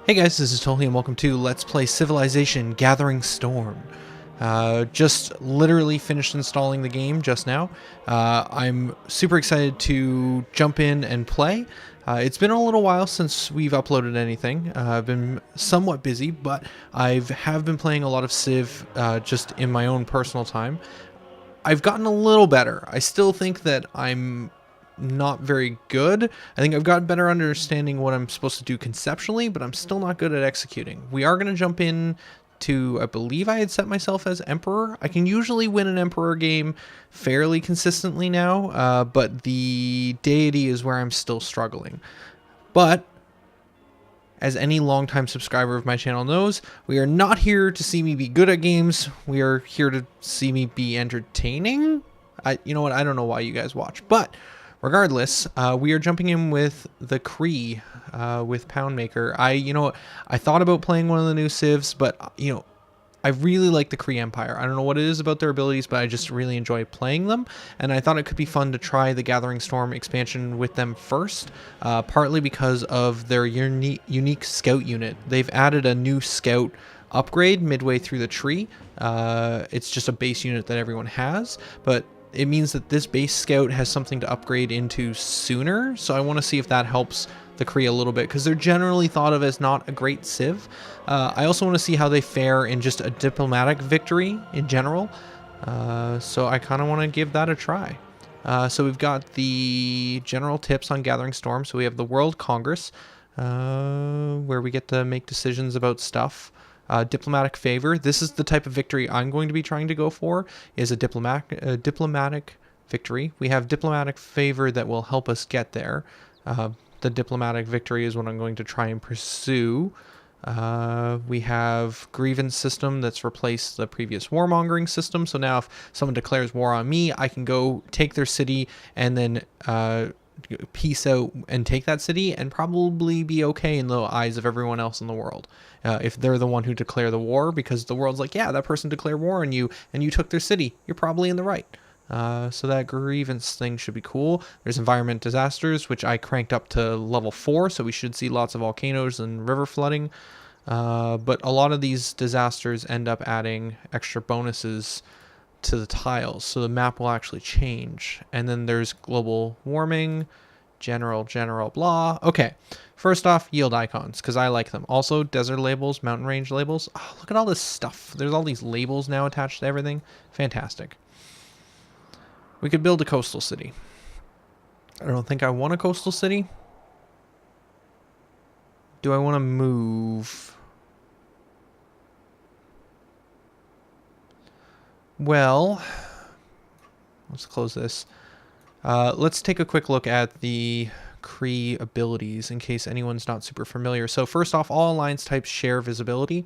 Hey guys, this is Tolly and welcome to Let's Play Civilization Gathering Storm. Just literally finished installing the game just now. I'm super excited to jump in and play. It's been a little while since we've uploaded anything. I've been somewhat busy, but I have been playing a lot of Civ just in my own personal time. I've gotten a little better. I still think that I'm not very good. I think I've got better understanding what I'm supposed to do conceptually, but I'm still not good at executing. We are going to jump in to, I believe I had set myself as Emperor. I can usually win an Emperor game fairly consistently now, but the deity is where I'm still struggling. But as any longtime subscriber of my channel knows, we are not here to see me be good at games. We are here to see me be entertaining. You know what? I don't know why you guys watch, but regardless, we are jumping in with the Cree, with Poundmaker. I thought about playing one of the new civs, but I really like the Cree Empire. I don't know what it is about their abilities, but I just really enjoy playing them, and I thought it could be fun to try the Gathering Storm expansion with them first, partly because of their unique scout unit. They've added a new scout upgrade midway through the tree. It's just a base unit that everyone has, but it means that this base scout has something to upgrade into sooner, so I want to see if that helps the Kree a little bit, because they're generally thought of as not a great civ. I also want to see how they fare in just a diplomatic victory in general, so I kind of want to give that a try. So we've got the general tips on Gathering Storm. So we have the World Congress, where we get to make decisions about stuff. Diplomatic favor. This is the type of victory I'm going to be trying to go for, is a diplomatic victory. We have diplomatic favor that will help us get there. The diplomatic victory is what I'm going to try and pursue. We have grievance system that's replaced the previous warmongering system. So now if someone declares war on me, I can go take their city and then peace out and take that city and probably be okay in the eyes of everyone else in the world, if they're the one who declare the war, because the world's like, yeah, that person declared war on you and you took their city, you're probably in the right. So that grievance thing should be cool. There's environment disasters, which I cranked up to level 4, so we should see lots of volcanoes and river flooding, but a lot of these disasters end up adding extra bonuses to the tiles, so the map will actually change. And then there's global warming, general blah. Okay, first off, yield icons, because I like them. Also, desert labels, mountain range labels. Oh, look at all this stuff. There's all these labels now attached to everything. Fantastic. We could build a coastal city. I don't think I want a coastal city. Do I want to move? Well, let's close this. Let's take a quick look at the Cree abilities in case anyone's not super familiar. So first off, all alliance types share visibility.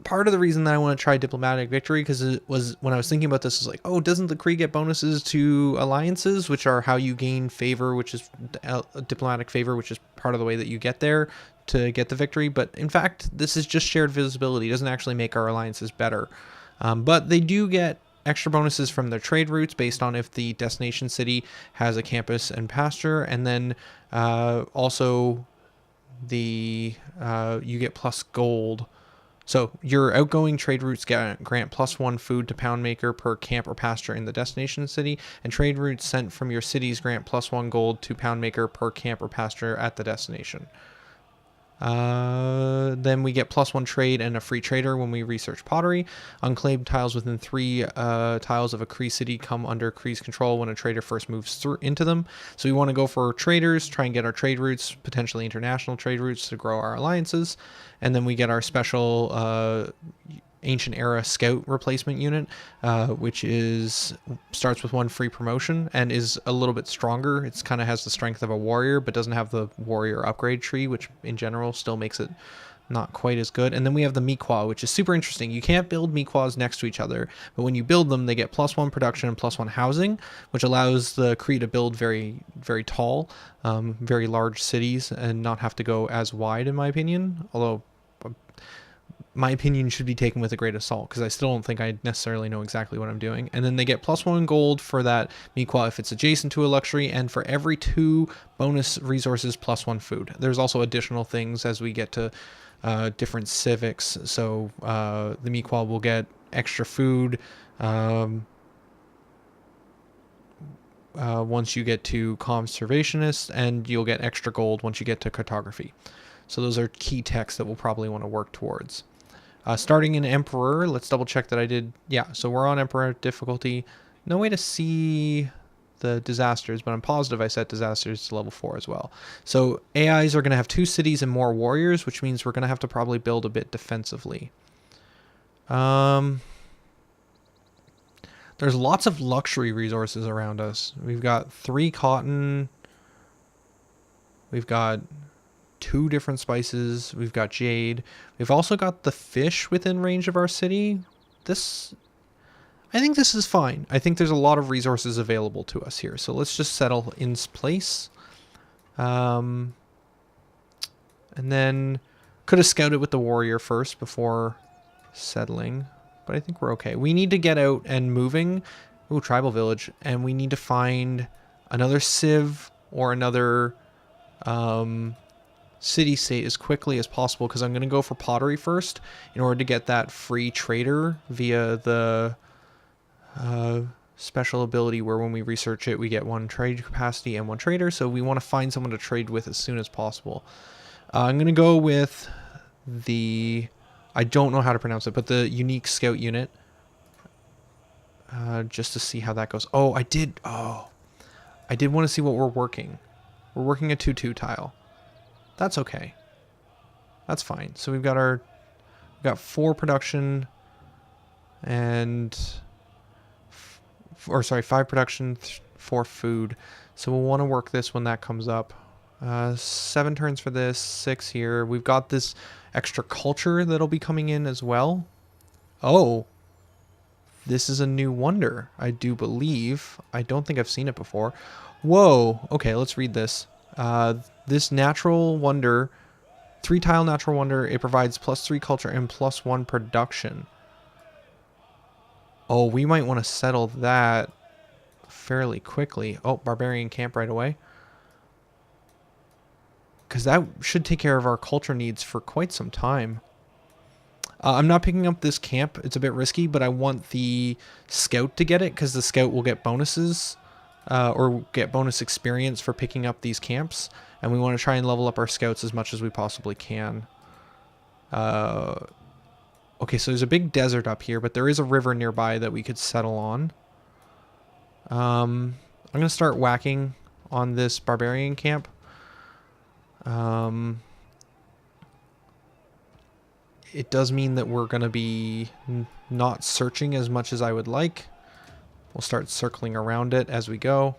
Part of the reason that I want to try diplomatic victory, because it was, when I was thinking about this, was like, oh, doesn't the Cree get bonuses to alliances, which are how you gain favor, which is diplomatic favor, which is part of the way that you get there to get the victory. But in fact, this is just shared visibility. It doesn't actually make our alliances better. But they do get extra bonuses from their trade routes based on if the destination city has a campus and pasture, and then also you get plus gold. So your outgoing trade routes grant +1 food to Poundmaker per camp or pasture in the destination city, and trade routes sent from your cities grant +1 gold to Poundmaker per camp or pasture at the destination. Then we get +1 trade and a free trader when we research pottery. Unclaimed tiles within 3 tiles of a Cree city come under Cree's control when a trader first moves into them. So we want to go for traders, try and get our trade routes, potentially international trade routes, to grow our alliances. And then we get our special ancient era scout replacement unit, which starts with 1 free promotion and is a little bit stronger. It's kind of has the strength of a warrior, but doesn't have the warrior upgrade tree, which in general still makes it not quite as good. And then we have the Miqua, which is super interesting. You can't build Miquas next to each other, but when you build them, they get +1 production and +1 housing, which allows the Cree to build very, very tall, very large cities and not have to go as wide, in my opinion. Although my opinion should be taken with a grain of salt, because I still don't think I necessarily know exactly what I'm doing. And then they get +1 gold for that Miqua if it's adjacent to a luxury, and for every 2 bonus resources +1 food. There's also additional things as we get to different civics. So the Miqua will get extra food once you get to conservationist, and you'll get extra gold once you get to cartography. So those are key techs that we'll probably want to work towards. Starting in Emperor, let's double check that I did. Yeah, so we're on Emperor difficulty. No way to see the disasters, but I'm positive I set disasters to level 4 as well. So AIs are going to have 2 cities and more warriors, which means we're going to have to probably build a bit defensively. There's lots of luxury resources around us. We've got 3 cotton. We've got 2 different spices. We've got jade. We've also got the fish within range of our city. I think this is fine. I think there's a lot of resources available to us here. So let's just settle in place. And then could have scouted with the warrior first before settling, but I think we're okay. We need to get out and moving. Ooh, tribal village. And we need to find another civ or another city-state as quickly as possible, because I'm going to go for pottery first in order to get that free trader via the special ability where when we research it we get 1 trade capacity and 1 trader. So we want to find someone to trade with as soon as possible. I'm going to go with the, I don't know how to pronounce it, but the unique scout unit, just to see how that goes. I did want to see what we're working. We're working a 2-2 tile. That's okay. That's fine. So we've got 4 production and 5 production, 4 food. So we'll want to work this when that comes up. 7 turns for this, 6 here. We've got this extra culture that'll be coming in as well. Oh, this is a new wonder, I do believe. I don't think I've seen it before. Whoa. Okay, let's read this. This natural wonder, 3 tile natural wonder, it provides +3 culture and +1 production. Oh, we might want to settle that fairly quickly. Oh, barbarian camp right away. Because that should take care of our culture needs for quite some time. I'm not picking up this camp. It's a bit risky, but I want the scout to get it, because the scout will get bonuses or get bonus experience for picking up these camps. And we want to try and level up our scouts as much as we possibly can. Okay, so there's a big desert up here, but there is a river nearby that we could settle on. I'm going to start whacking on this barbarian camp. It does mean that we're going to be not searching as much as I would like. We'll start circling around it as we go.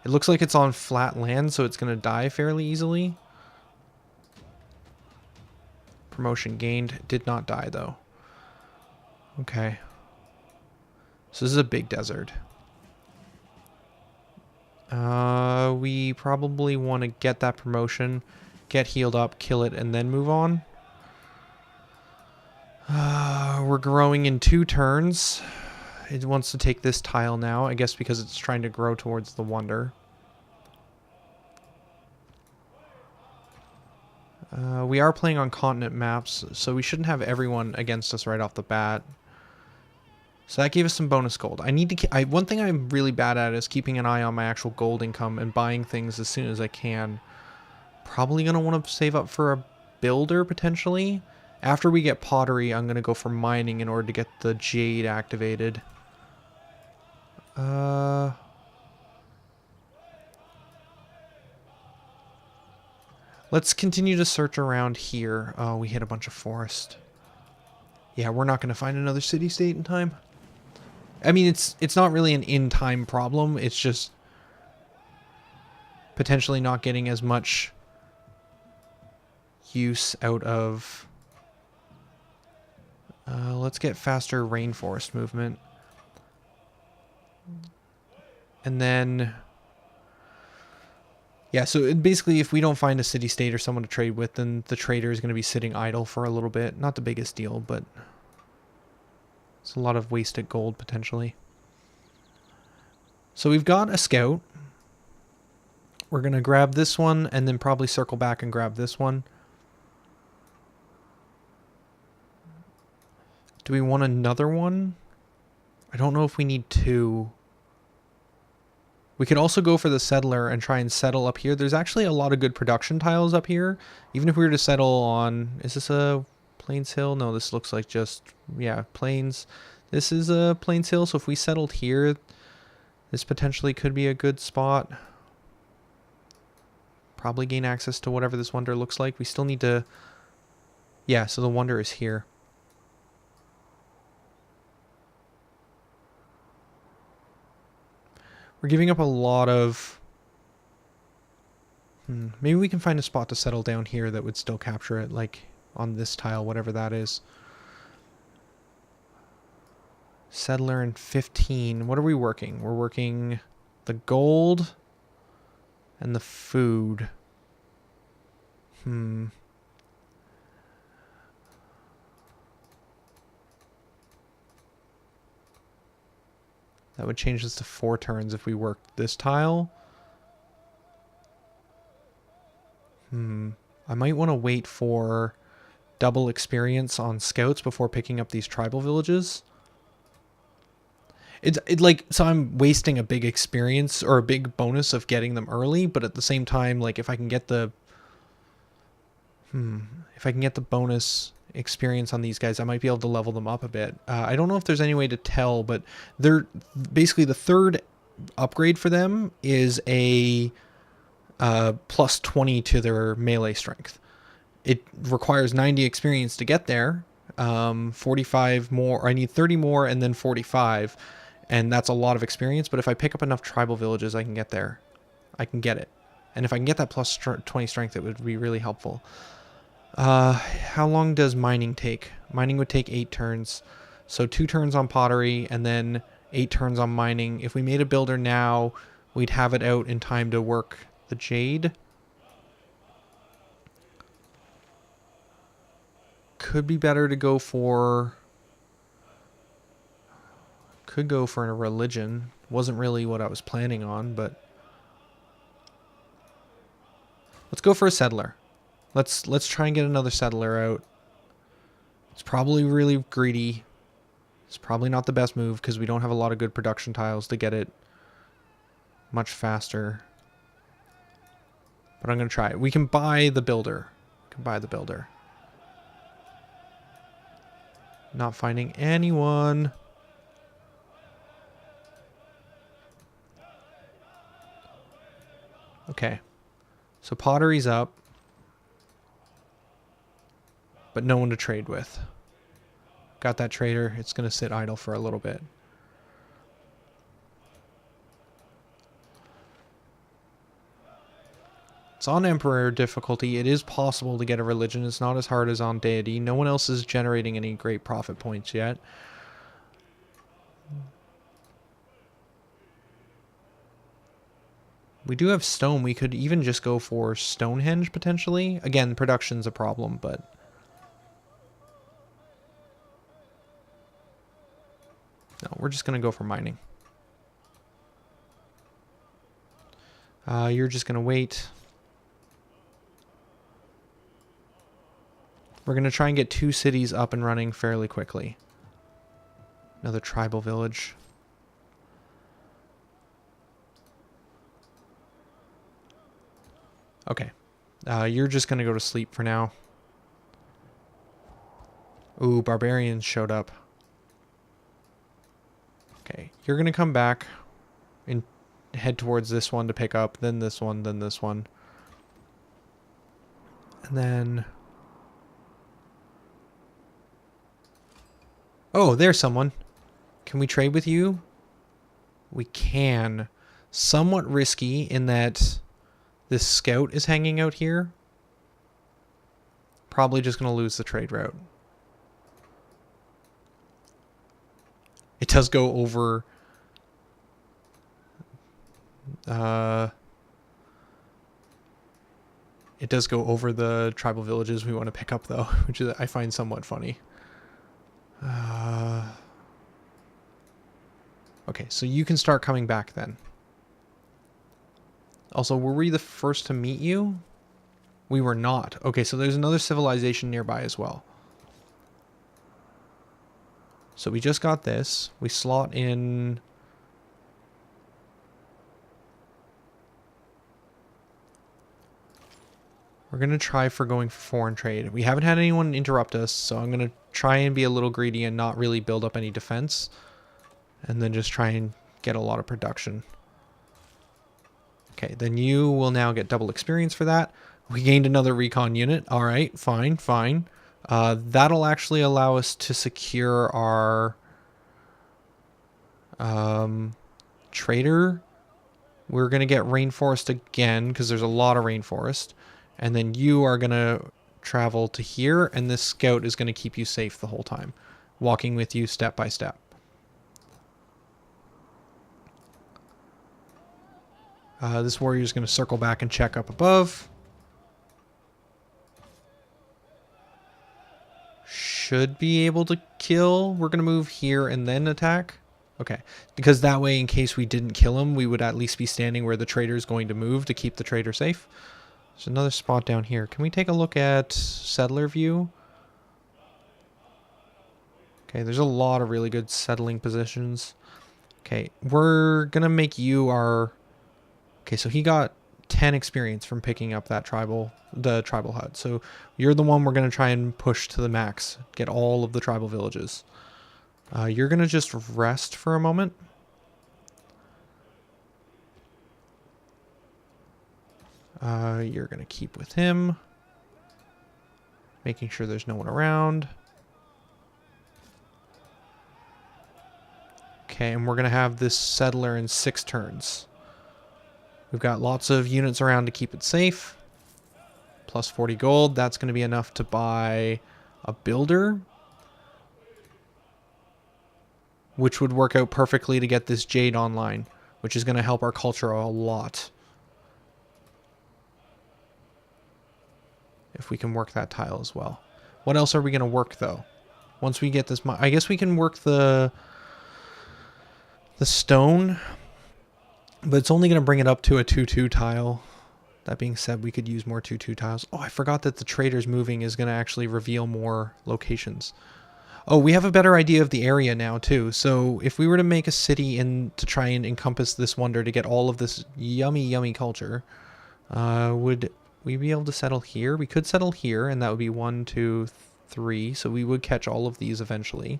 It looks like it's on flat land, so it's going to die fairly easily. Promotion gained. Did not die, though. Okay. So this is a big desert. We probably want to get that promotion, get healed up, kill it, and then move on. We're growing in 2 turns. It wants to take this tile now, I guess because it's trying to grow towards the wonder. We are playing on continent maps, so we shouldn't have everyone against us right off the bat. So that gave us some bonus gold. I need to. One thing I'm really bad at is keeping an eye on my actual gold income and buying things as soon as I can. Probably gonna want to save up for a builder potentially. After we get pottery, I'm gonna go for mining in order to get the jade activated. Let's continue to search around here. Oh, we hit a bunch of forest. Yeah, we're not gonna find another city-state in time. I mean, it's not really an in-time problem. It's just potentially not getting as much use out of... let's get faster rainforest movement. And then Yeah, so basically if we don't find a city-state or someone to trade with, then the trader is going to be sitting idle for a little bit. Not the biggest deal, but it's a lot of wasted gold potentially. So we've got a scout. We're going to grab this one and then probably circle back and grab this one. Do we want another one? I don't know if we need two. We could also go for the settler and try and settle up here. There's actually a lot of good production tiles up here. Even if we were to settle on... Is this a Plains Hill? No, this looks like just... Yeah, Plains. This is a Plains Hill, so if we settled here, this potentially could be a good spot. Probably gain access to whatever this wonder looks like. We still need to... Yeah, so the wonder is here. We're giving up a lot of... Maybe we can find a spot to settle down here that would still capture it, like on this tile, whatever that is. Settler and 15. What are we working? We're working the gold and the food. That would change this to 4 turns if we worked this tile. I might want to wait for double experience on scouts before picking up these tribal villages. So I'm wasting a big experience or a big bonus of getting them early, but at the same time, like if I can get the bonus experience on these guys, I might be able to level them up a bit. I don't know if there's any way to tell, but they're basically the third upgrade for them is a plus 20 to their melee strength. It requires 90 experience to get there. 45 more, I need 30 more and then 45, and that's a lot of experience. But if I pick up enough tribal villages, I can get there. I can get it. And if I can get that plus 20 strength, it would be really helpful. How long does mining take? Mining would take 8 turns. So 2 turns on pottery and then 8 turns on mining. If we made a builder now, we'd have it out in time to work the jade. Could be better to go for... Could go for a religion. Wasn't really what I was planning on, but... Let's go for a settler. Let's try and get another settler out. It's probably really greedy. It's probably not the best move because we don't have a lot of good production tiles to get it much faster. But I'm going to try it. We can buy the builder. We can buy the builder. Not finding anyone. Okay. So pottery's up. But no one to trade with. Got that trader. It's going to sit idle for a little bit. It's on Emperor difficulty. It is possible to get a religion. It's not as hard as on deity. No one else is generating any great profit points yet. We do have stone. We could even just go for Stonehenge potentially. Again, production's a problem, but... No, we're just going to go for mining. You're just going to wait. We're going to try and get 2 cities up and running fairly quickly. Another tribal village. Okay. You're just going to go to sleep for now. Ooh, barbarians showed up. Okay, you're going to come back and head towards this one to pick up, then this one, then this one. And then... Oh, there's someone. Can we trade with you? We can. Somewhat risky in that this scout is hanging out here. Probably just going to lose the trade route. It does go over... It does go over the tribal villages we want to pick up, though, which is, I find somewhat funny. Okay, so you can start coming back then. Also, were we the first to meet you? We were not. Okay, so there's another civilization nearby as well. So we just got this. We slot in... We're going to try for going for foreign trade. We haven't had anyone interrupt us, so I'm going to try and be a little greedy and not really build up any defense. And then just try and get a lot of production. Okay, then you will now get double experience for that. We gained another recon unit. All right, fine, fine. That'll actually allow us to secure our trader. We're going to get rainforest again because there's a lot of rainforest. And then you are going to travel to here, and this scout is going to keep you safe the whole time, walking with you step by step. This warrior is going to circle back and check up above. Should be able to kill. We're going to move here and then attack. Okay, because that way, in case we didn't kill him, we would at least be standing where the trader is going to move to keep the trader safe. There's another spot down here. Can we take a look at settler view? Okay, there's a lot of really good settling positions. Okay, we're going to make you our... Okay, so he got 10 experience from picking up that tribal hut. So you're the one we're going to try and push to the max. Get all of the tribal villages. You're going to just rest for a moment. You're going to keep with him. Making sure there's no one around. Okay, and we're going to have this settler in 6 turns. We've got lots of units around to keep it safe. Plus 40 gold. That's going to be enough to buy a builder. Which would work out perfectly to get this jade online. Which is going to help our culture a lot. If we can work that tile as well. What else are we going to work, though? Once we get this... I guess we can work the stone... But it's only going to bring it up to a 2-2 tile. That being said, we could use more 2-2 tiles. Oh, I forgot that the trader's moving is going to actually reveal more locations. Oh, we have a better idea of the area now, too. So if we were to make a city to try and encompass this wonder to get all of this yummy, yummy culture, would we be able to settle here? We could settle here, and that would be 1, 2, 3. So we would catch all of these eventually.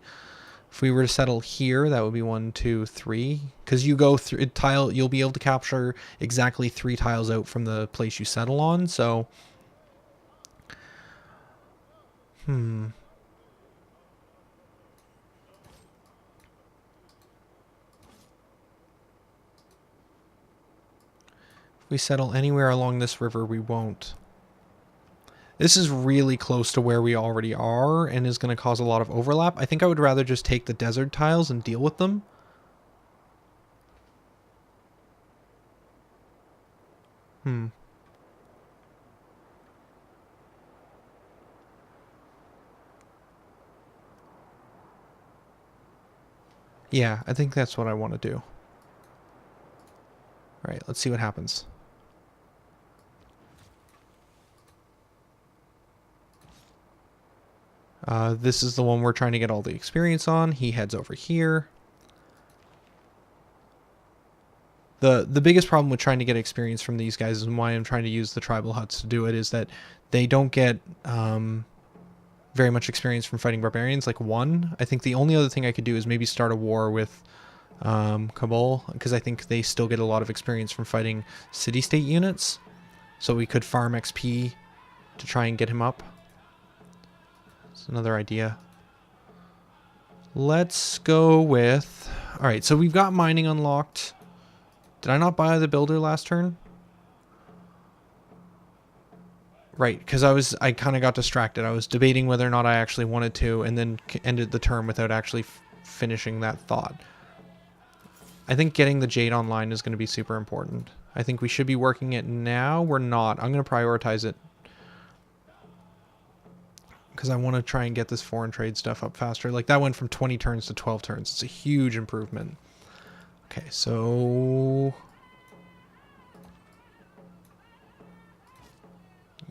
If we were to settle here, that would be 1, 2, 3. Because you go through tile, you'll be able to capture exactly 3 tiles out from the place you settle on. So, If we settle anywhere along this river, we won't. This is really close to where we already are and is going to cause a lot of overlap. I think I would rather just take the desert tiles and deal with them. Yeah, I think that's what I want to do. All right, let's see what happens. This is the one we're trying to get all the experience on. He heads over here. The biggest problem with trying to get experience from these guys, and why I'm trying to use the tribal huts to do it, is that they don't get very much experience from fighting barbarians, like 1. I think the only other thing I could do is maybe start a war with Kabul, because I think they still get a lot of experience from fighting city-state units. So we could farm XP to try and get him up. It's another idea. Let's go with... Alright, so we've got mining unlocked. Did I not buy the builder last turn? Right, because I kind of got distracted. I was debating whether or not I actually wanted to, and then ended the turn without actually finishing that thought. I think getting the jade online is going to be super important. I think we should be working it now. We're not. I'm going to prioritize it because I want to try and get this foreign trade stuff up faster. Like that went from 20 turns to 12 turns. It's a huge improvement. Okay, so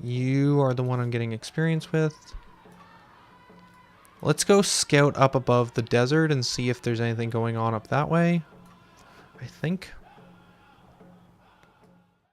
you are the one I'm getting experience with. Let's go scout up above the desert and see if there's anything going on up that way. I think.